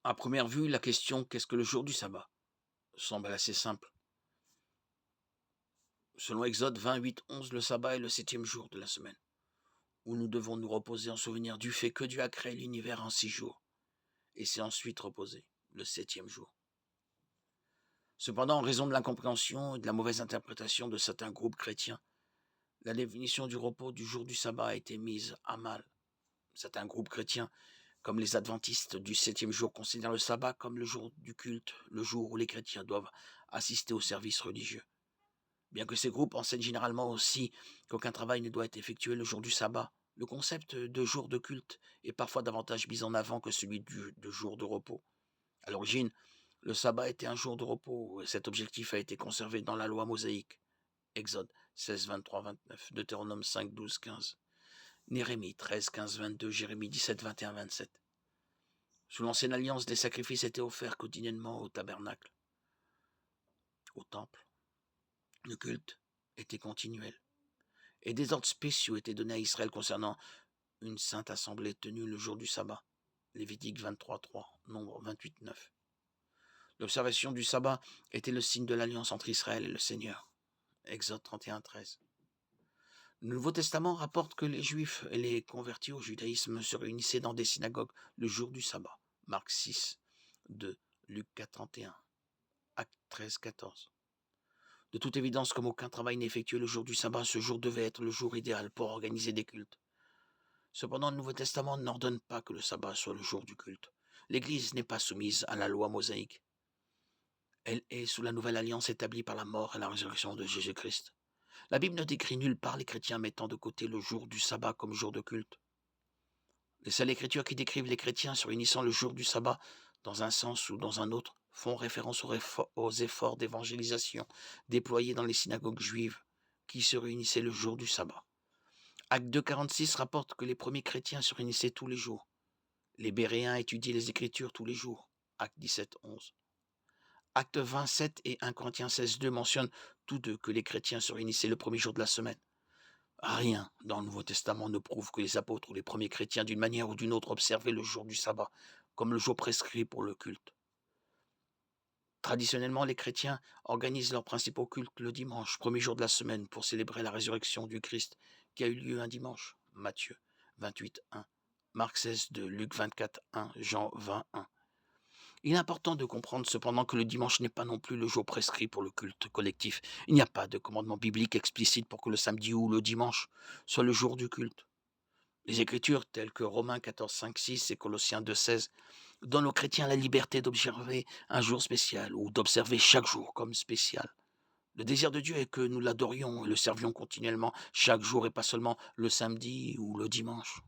À première vue, la question «Qu'est-ce que le jour du sabbat?» semble assez simple. Selon Exode 28:11, le sabbat est le septième jour de la semaine, où nous devons nous reposer en souvenir du fait que Dieu a créé l'univers en 6 jours, et s'est ensuite reposé, le septième jour. Cependant, en raison de l'incompréhension et de la mauvaise interprétation de certains groupes chrétiens, la définition du repos du jour du sabbat a été mise à mal. Certains groupes chrétiens, comme les adventistes du septième jour, considèrent le sabbat comme le jour du culte, le jour où les chrétiens doivent assister aux services religieux. Bien que ces groupes enseignent généralement aussi qu'aucun travail ne doit être effectué le jour du sabbat, le concept de jour de culte est parfois davantage mis en avant que celui de jour de repos. À l'origine, le sabbat était un jour de repos et cet objectif a été conservé dans la loi mosaïque. Exode 16, 23, 29, Deutéronome 5, 12, 15, Nérémie 13, 15, 22, Jérémie 17, 21, 27. Sous l'ancienne alliance, des sacrifices étaient offerts quotidiennement au tabernacle, au temple. Le culte était continuel. Et des ordres spéciaux étaient donnés à Israël concernant une sainte assemblée tenue le jour du sabbat. Lévitique 23, 3, Nombre 28, 9. L'observation du sabbat était le signe de l'alliance entre Israël et le Seigneur. Exode 31, 13. Le Nouveau Testament rapporte que les Juifs et les convertis au judaïsme se réunissaient dans des synagogues le jour du sabbat. Marc 6, 2, Luc 4, 31, Acte 13, 14. De toute évidence, comme aucun travail n'est effectué le jour du sabbat, ce jour devait être le jour idéal pour organiser des cultes. Cependant, le Nouveau Testament n'ordonne pas que le sabbat soit le jour du culte. L'Église n'est pas soumise à la loi mosaïque. Elle est sous la nouvelle alliance établie par la mort et la résurrection de Jésus-Christ. La Bible ne décrit nulle part les chrétiens mettant de côté le jour du sabbat comme jour de culte. Les seules écritures qui décrivent les chrétiens se réunissant le jour du sabbat, dans un sens ou dans un autre, font référence aux efforts d'évangélisation déployés dans les synagogues juives qui se réunissaient le jour du sabbat. Acte 2, 46 rapporte que les premiers chrétiens se réunissaient tous les jours. Les Béréens étudiaient les Écritures tous les jours. Acte 17, 11. Acte 27 et 1 Corinthiens 16, 2 mentionnent tous deux que les chrétiens se réunissaient le premier jour de la semaine. Rien dans le Nouveau Testament ne prouve que les apôtres ou les premiers chrétiens, d'une manière ou d'une autre, observaient le jour du sabbat comme le jour prescrit pour le culte. Traditionnellement, les chrétiens organisent leurs principaux cultes le dimanche, premier jour de la semaine, pour célébrer la résurrection du Christ, qui a eu lieu un dimanche. Matthieu 28, 1, Marc 16, 2, Luc 24, 1, Jean 20, 1. Il est important de comprendre cependant que le dimanche n'est pas non plus le jour prescrit pour le culte collectif. Il n'y a pas de commandement biblique explicite pour que le samedi ou le dimanche soit le jour du culte. Les Écritures, telles que Romains 14, 5, 6 et Colossiens 2, 16, donnent aux chrétiens la liberté d'observer un jour spécial ou d'observer chaque jour comme spécial. Le désir de Dieu est que nous l'adorions et le servions continuellement chaque jour et pas seulement le samedi ou le dimanche.